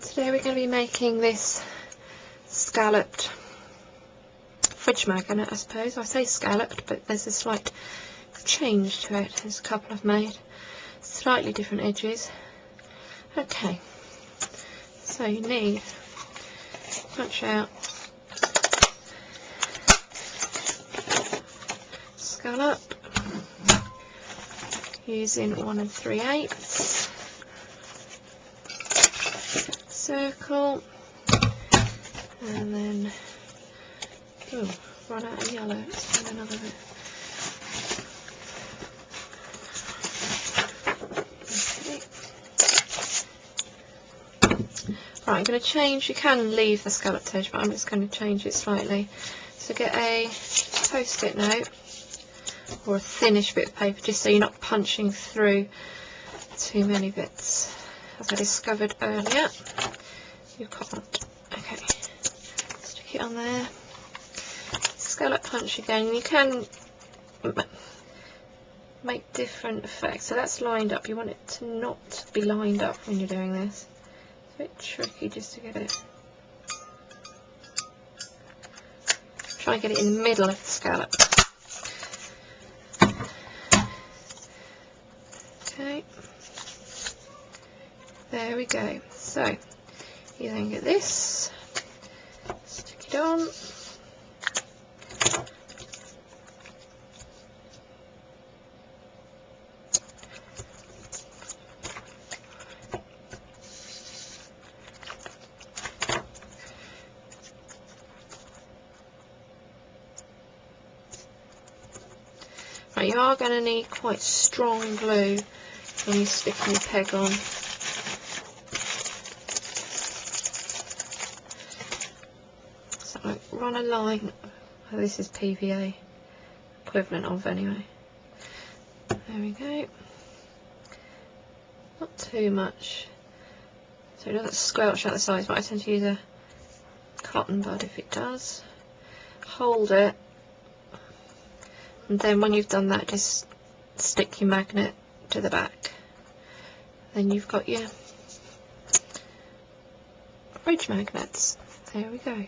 Today we're going to be making this scalloped fridge magnet, I suppose. I say scalloped, but there's a slight change to it. There's a couple I've made, slightly different edges. Okay, so you need punch out scallop using 1 3/8 circle, and then run out of yellow. Let's find another bit. Okay. Right, I'm going to change. You can leave the scalloped edge, but I'm just going to change it slightly. So get a post-it note or a thinnish bit of paper, just so you're not punching through too many bits. As I discovered earlier, you can't. Okay, stick it on there. Scallop punch again. You can make different effects. So that's lined up. You want it to not be lined up when you're doing this. It's a bit tricky just to get it. Try and get it in the middle of the scallop. Okay. There we go. So you then get this, stick it on, right, you are going to need quite strong glue when you're sticking your peg on. Run a line. Oh, this is PVA, equivalent of anyway. There we go. Not too much, so it doesn't squelch out the sides, but I tend to use a cotton bud if it does. Hold it, and then when you've done that, just stick your magnet to the back. Then you've got your fridge magnets. There we go.